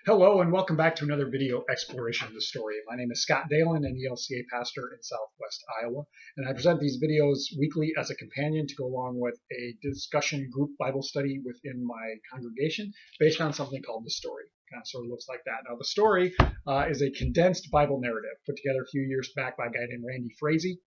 Hello and welcome back to another video exploration of the story. My name is Scott Dalen, an ELCA pastor in Southwest Iowa, and I present these videos weekly as a companion to go along with a discussion group Bible study within my congregation based on something called the story. Kind of sort of looks like that. Now the story is a condensed Bible narrative put together a few years back by a guy named Randy Frazee.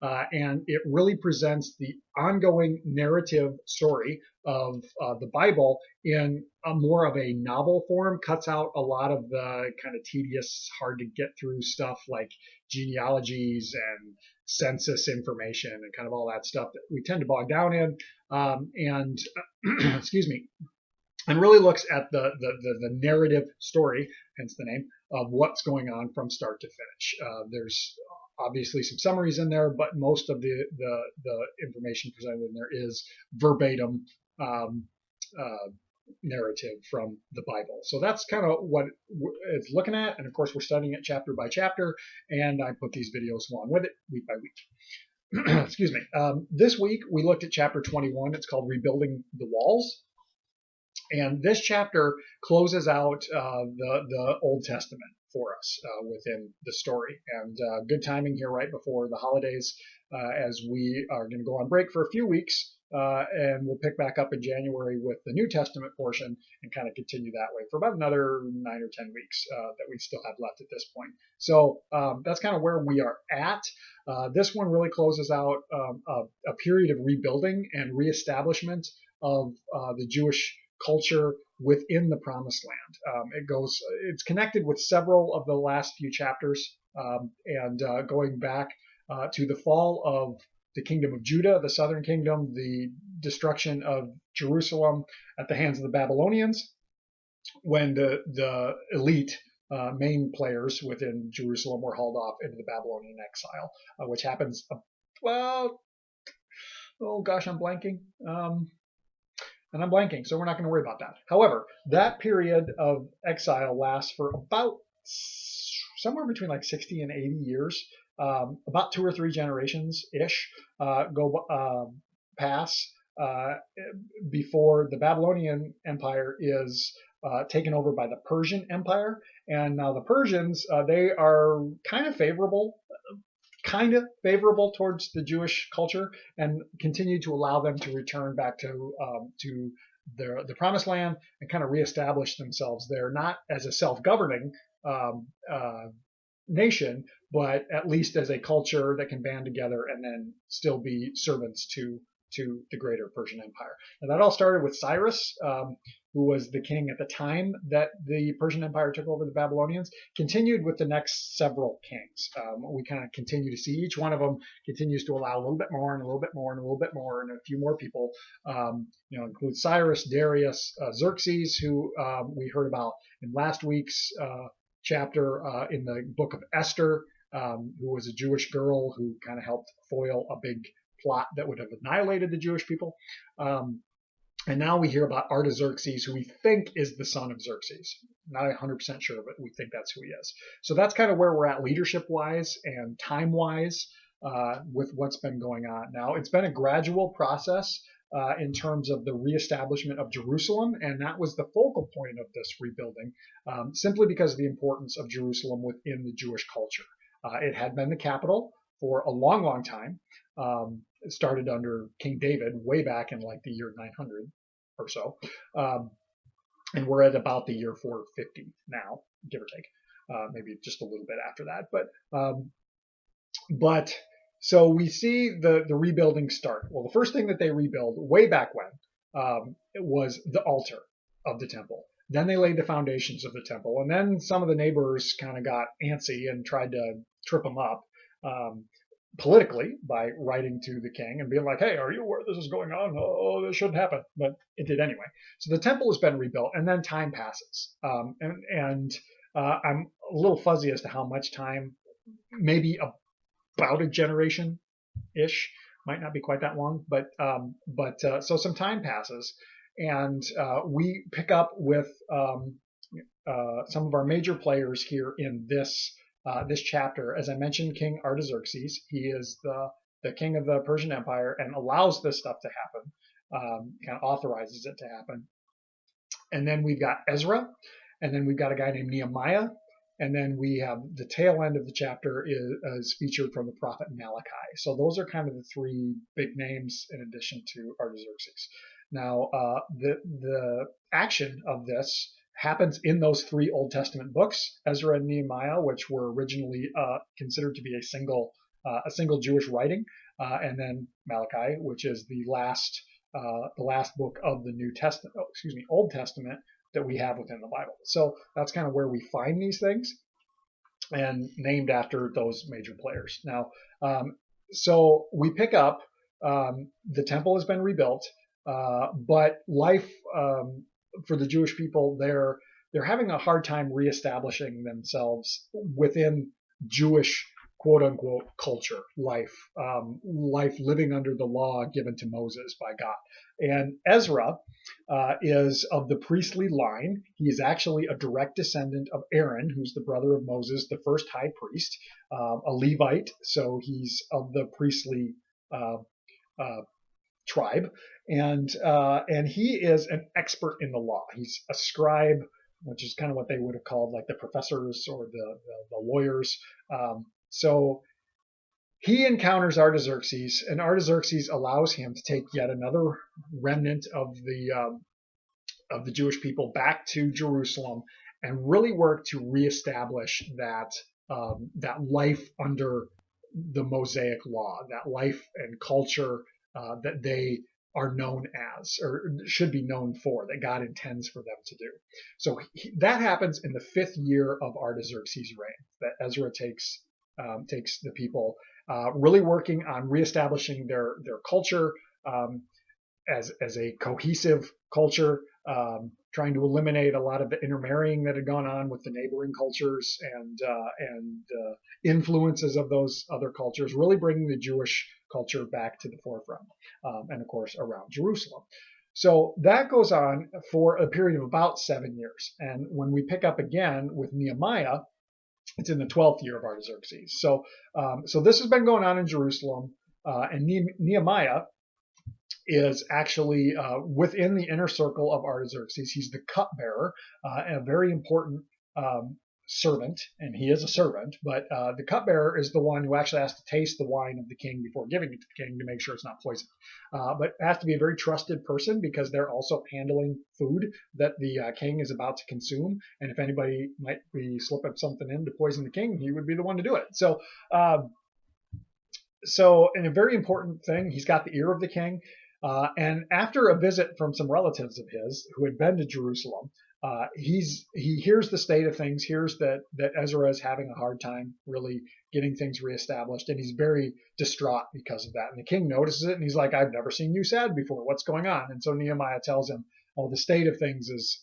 And it really presents the ongoing narrative story of the Bible in a more of a novel form, cuts out a lot of the kind of tedious, hard to get through stuff like genealogies and census information and kind of all that stuff that we tend to bog down in. And excuse me, and really looks at the narrative story, hence the name, of what's going on from start to finish. There's obviously some summaries in there, but most of the information presented in there is verbatim narrative from the Bible. So that's kind of what it's looking at. And of course, we're studying it chapter by chapter, and I put these videos along with it week by week. Excuse me. This week, we looked at chapter 21. It's called Rebuilding the Walls. And this chapter closes out the Old Testament for us within the story. And good timing here right before the holidays as we are going to go on break for a few weeks. And we'll pick back up in January with the New Testament portion and kind of continue that way for about another 9 or 10 weeks that we still have left at this point. So that's kind of where we are at. This one really closes out a period of rebuilding and reestablishment of the Jewish culture within the Promised Land. It's connected with several of the last few chapters, and going back to the fall of the kingdom of Judah, the southern kingdom, the destruction of Jerusalem at the hands of the Babylonians, when the elite main players within Jerusalem were hauled off into the Babylonian exile, which happens, well, oh gosh, I'm blanking. And I'm blanking, so we're not going to worry about that. However, that period of exile lasts for about somewhere between like 60 and 80 years. About 2 or 3 generations-ish pass before the Babylonian Empire is taken over by the Persian Empire. And now the Persians, they are kind of favorable towards the Jewish culture and continue to allow them to return back to the Promised Land and kind of reestablish themselves there, not as a self-governing nation, but at least as a culture that can band together and then still be servants to the greater Persian Empire. Now that all started with Cyrus, who was the king at the time that the Persian Empire took over the Babylonians, continued with the next several kings. We kind of continue to see each one of them continues to allow a little bit more and a little bit more and a little bit more and a few more people, include Cyrus, Darius, Xerxes, who we heard about in last week's chapter in the book of Esther, who was a Jewish girl who kind of helped foil a big plot that would have annihilated the Jewish people. And now we hear about Artaxerxes, who we think is the son of Xerxes. Not 100% sure, but we think that's who he is. So that's kind of where we're at leadership-wise and time-wise with what's been going on. Now, it's been a gradual process in terms of the reestablishment of Jerusalem, and that was the focal point of this rebuilding, simply because of the importance of Jerusalem within the Jewish culture. It had been the capital for a long, long time. It started under King David way back in like the year 900 or so. And we're at about the year 450 now, give or take. Maybe just a little bit after that. But so we see the rebuilding start. Well, the first thing that they rebuild way back when it was the altar of the temple. Then they laid the foundations of the temple. And then some of the neighbors kind of got antsy and tried to trip them up politically by writing to the king and being like, hey, are you aware this is going on? Oh, this shouldn't happen. But it did anyway. So the temple has been rebuilt, and then time passes. I'm a little fuzzy as to how much time, maybe about a generation-ish, might not be quite that long, but so some time passes, and we pick up with some of our major players here in this chapter. As I mentioned, King Artaxerxes. He is the king of the Persian Empire and allows this stuff to happen, kind of authorizes it to happen. And then we've got Ezra, and then we've got a guy named Nehemiah, and then we have the tail end of the chapter is featured from the prophet Malachi. So those are kind of the three big names in addition to Artaxerxes. Now, the action of this happens in those three Old Testament books, Ezra and Nehemiah, which were originally considered to be a single Jewish writing, and then Malachi, which is the last book of the Old Testament that we have within the Bible. So that's kind of where we find these things, and named after those major players. Now, so we pick up the temple has been rebuilt, but life for the Jewish people, they're having a hard time reestablishing themselves within Jewish quote unquote culture, life living under the law given to Moses by God. And Ezra is of the priestly line. He is actually a direct descendant of Aaron, who's the brother of Moses, the first high priest, a Levite. So he's of the priestly tribe, and he is an expert in the law. He's a scribe, which is kind of what they would have called like the professors or the lawyers. So he encounters Artaxerxes, and Artaxerxes allows him to take yet another remnant of the Jewish people back to Jerusalem and really work to reestablish that life under the Mosaic law, that life and culture that they are known as, or should be known for, that God intends for them to do. So that happens in the 5th year of Artaxerxes' reign, that Ezra takes the people, really working on reestablishing their culture as a cohesive culture, trying to eliminate a lot of the intermarrying that had gone on with the neighboring cultures and influences of those other cultures, really bringing the Jewish culture back to the forefront, and of course around Jerusalem. So that goes on for a period of about 7 years. And when we pick up again with Nehemiah, it's in the 12th year of Artaxerxes. So this has been going on in Jerusalem, and Nehemiah is actually within the inner circle of Artaxerxes. He's the cupbearer, a very important servant, and he is a servant, but the cupbearer is the one who actually has to taste the wine of the king before giving it to the king to make sure it's not poisoned. But it has to be a very trusted person because they're also handling food that the king is about to consume, and if anybody might be slipping something in to poison the king, he would be the one to do it. So in a very important thing, he's got the ear of the king. And after a visit from some relatives of his who had been to Jerusalem, he hears the state of things, hears that Ezra is having a hard time really getting things reestablished, and he's very distraught because of that. And the king notices it, and he's like, "I've never seen you sad before. What's going on?" And so Nehemiah tells him, "Oh, the state of things is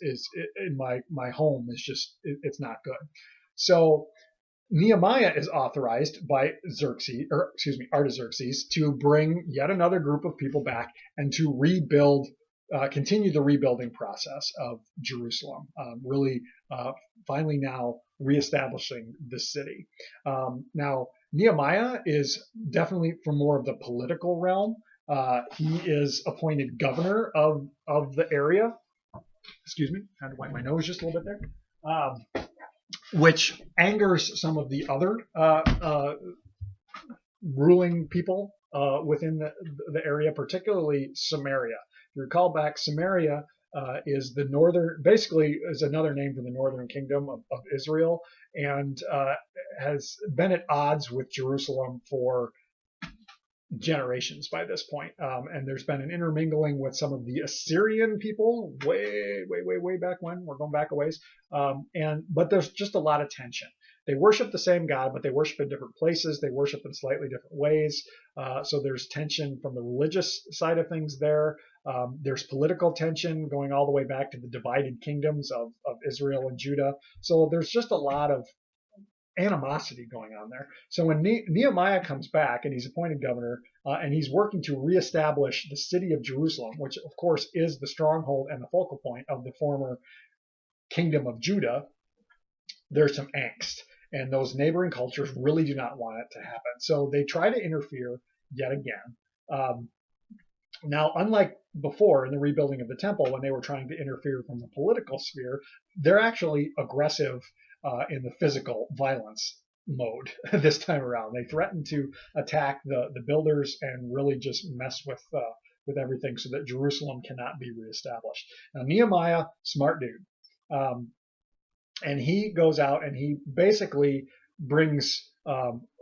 in my home is just it's not good." So Nehemiah is authorized by Artaxerxes to bring yet another group of people back and to rebuild, continue the rebuilding process of Jerusalem, really finally now reestablishing the city. Now, Nehemiah is definitely from more of the political realm. He is appointed governor of the area. Excuse me, I had to wipe my nose just a little bit there. Which angers some of the other ruling people within the area, particularly Samaria. If you recall back, Samaria is the northern, basically is another name for the northern kingdom of Israel, and has been at odds with Jerusalem for generations by this point. And there's been an intermingling with some of the Assyrian people way back when. We're going back a ways. But there's just a lot of tension. They worship the same God, but they worship in different places. They worship in slightly different ways. So there's tension from the religious side of things there. There's political tension going all the way back to the divided kingdoms of Israel and Judah. So there's just a lot of animosity going on there. So when Nehemiah comes back and he's appointed governor, and he's working to reestablish the city of Jerusalem, which of course is the stronghold and the focal point of the former kingdom of Judah, there's some angst, and those neighboring cultures really do not want it to happen. So they try to interfere yet again. Now, unlike before in the rebuilding of the temple, when they were trying to interfere from the political sphere, they're actually aggressive in the physical violence mode this time around. They threaten to attack the builders and really just mess with everything so that Jerusalem cannot be reestablished. Now, Nehemiah, smart dude. And he goes out and he basically brings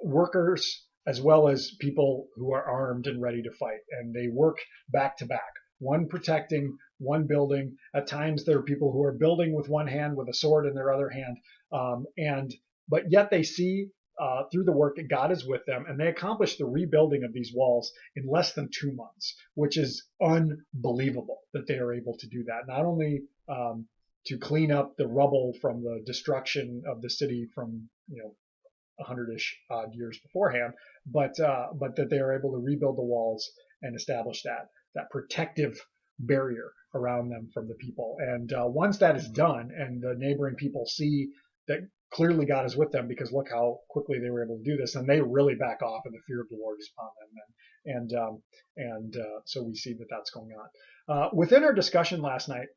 workers as well as people who are armed and ready to fight. And they work back to back, one protecting, one building. At times, there are people who are building with one hand with a sword in their other hand. But yet they see through the work that God is with them, and they accomplish the rebuilding of these walls in less than 2 months, which is unbelievable that they are able to do that. Not only to clean up the rubble from the destruction of the city from 100-ish odd years beforehand, but that they are able to rebuild the walls and establish that protective barrier around them from the people. And once that is done, and the neighboring people see that clearly God is with them, because look how quickly they were able to do this, and they really back off, and the fear of the Lord is upon them. And so we see that that's going on. Within our discussion last night,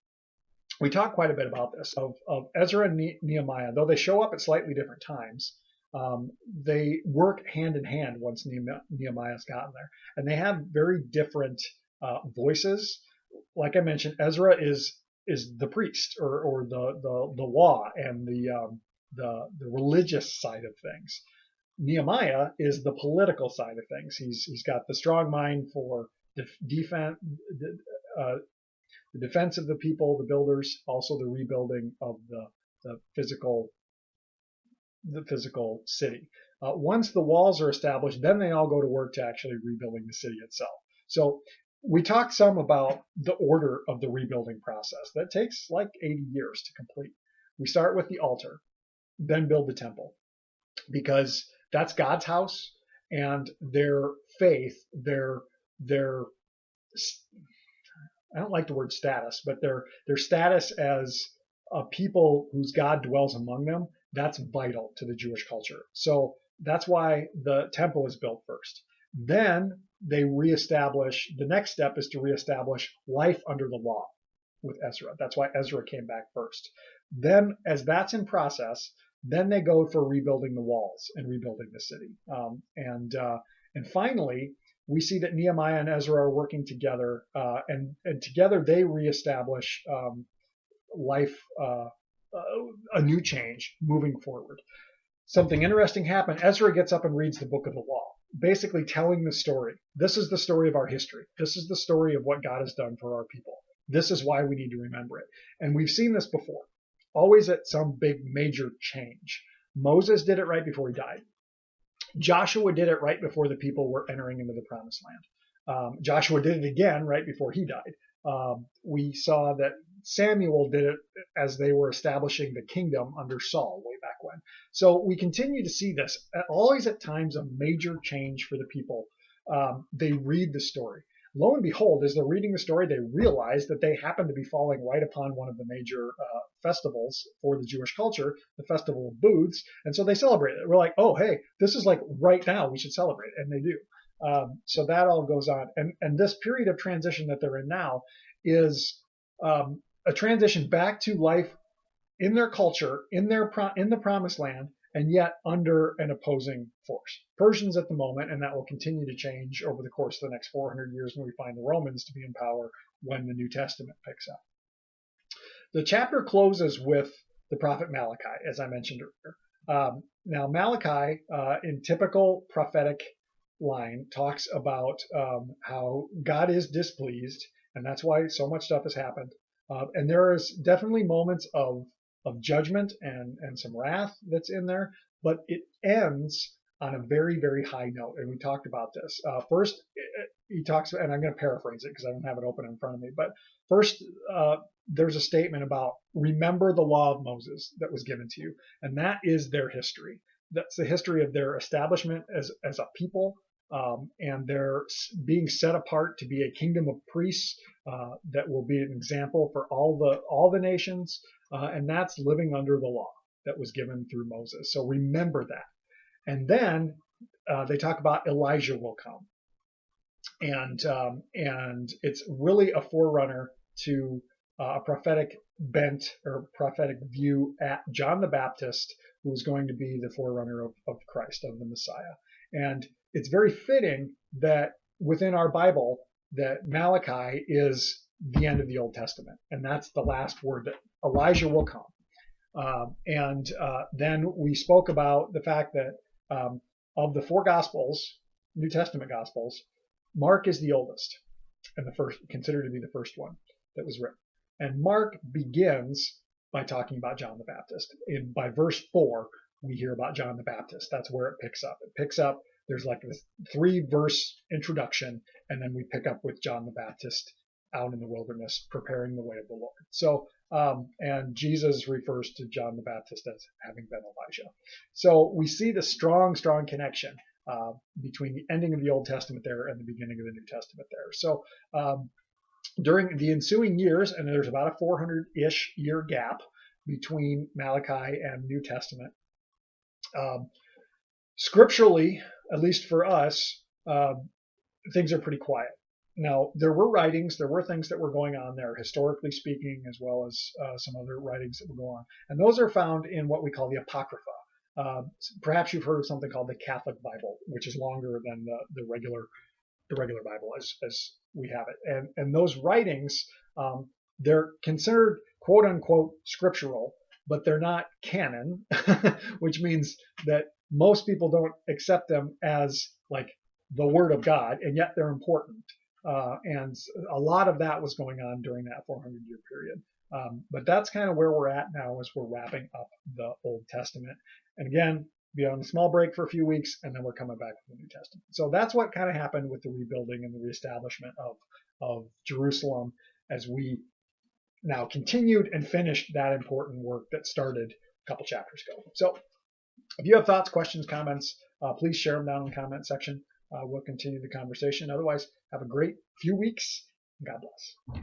we talked quite a bit about this of Ezra and Nehemiah. Though they show up at slightly different times, they work hand in hand once Nehemiah's gotten there, and they have very different voices. Like I mentioned, Ezra is the priest or the law and the religious side of things. Nehemiah is the political side of things. He's got the strong mind for defense. The defense of the people, the builders, also the rebuilding of the physical city. Once the walls are established, then they all go to work to actually rebuilding the city itself. So we talked some about the order of the rebuilding process. That takes like 80 years to complete. We start with the altar, then build the temple, because that's God's house, and their faith, their I don't like the word status, but their status as a people whose God dwells among them, that's vital to the Jewish culture. So that's why the temple is built first. Then they reestablish, the next step is to reestablish life under the law with Ezra. That's why Ezra came back first. Then, as that's in process, then they go for rebuilding the walls and rebuilding the city. And finally, we see that Nehemiah and Ezra are working together, and together they reestablish life, a new change moving forward. Something interesting happened. Ezra gets up and reads the book of the law, basically telling the story. This is the story of our history. This is the story of what God has done for our people. This is why we need to remember it. And we've seen this before, always at some big major change. Moses did it right before he died. Joshua did it right before the people were entering into the promised land. Joshua did it again right before he died. We saw that Samuel did it as they were establishing the kingdom under Saul way back when. So we continue to see this always at times of major change for the people. They read the story. Lo and behold, as they're reading the story, they realize that they happen to be falling right upon one of the major festivals for the Jewish culture, the Festival of Booths, and so they celebrate it. We're like, oh, hey, this is like right now, we should celebrate it, and they do. So that all goes on. And this period of transition that they're in now is a transition back to life in their culture, in the promised land, and yet under an opposing force. Persians at the moment, and that will continue to change over the course of the next 400 years when we find the Romans to be in power when the New Testament picks up. The chapter closes with the prophet Malachi, as I mentioned earlier. Now, Malachi, in typical prophetic line, talks about how God is displeased, and that's why so much stuff has happened. And there is definitely moments of judgment and some wrath that's in there, but it ends on a very, very high note. And we talked about this. First, he talks, and I'm going to paraphrase it because I don't have it open in front of me, but first, there's a statement about remember the law of Moses that was given to you. And that is their history. That's the history of their establishment as a people. And they're being set apart to be a kingdom of priests that will be an example for all the nations, and that's living under the law that was given through Moses. So remember that. And then they talk about Elijah will come. and it's really a forerunner to a prophetic bent or prophetic view at John the Baptist, who was going to be the forerunner of Christ, of the Messiah. And it's very fitting that within our Bible that Malachi is the end of the Old Testament, and that's the last word that Elijah will come. And then we spoke about the fact that of the four Gospels, New Testament Gospels, Mark is the oldest and the first, considered to be the first one that was written. And Mark begins by talking about John the Baptist. By verse 4, we hear about John the Baptist. That's where it picks up. It picks up, there's like this 3-verse introduction, and then we pick up with John the Baptist out in the wilderness preparing the way of the Lord. So, and Jesus refers to John the Baptist as having been Elijah. So we see the strong connection between the ending of the Old Testament there and the beginning of the New Testament there. So during the ensuing years, and there's about a 400-ish year gap between Malachi and New Testament, scripturally, at least for us, things are pretty quiet. Now, there were writings, there were things that were going on there, historically speaking, as well as some other writings that would go on. And those are found in what we call the Apocrypha. Perhaps you've heard of something called the Catholic Bible, which is longer than the regular Bible as we have it. And those writings, they're considered quote unquote scriptural, but they're not canon, which means that most people don't accept them as like the Word of God, and yet they're important. And a lot of that was going on during that 400-year period. But that's kind of where we're at now as we're wrapping up the Old Testament. And again, be on a small break for a few weeks, and then we're coming back to the New Testament. So that's what kind of happened with the rebuilding and the reestablishment of Jerusalem as we now continued and finished that important work that started a couple chapters ago. So if you have thoughts, questions, comments, please share them down in the comment section. We'll continue the conversation. Otherwise, have a great few weeks. God bless.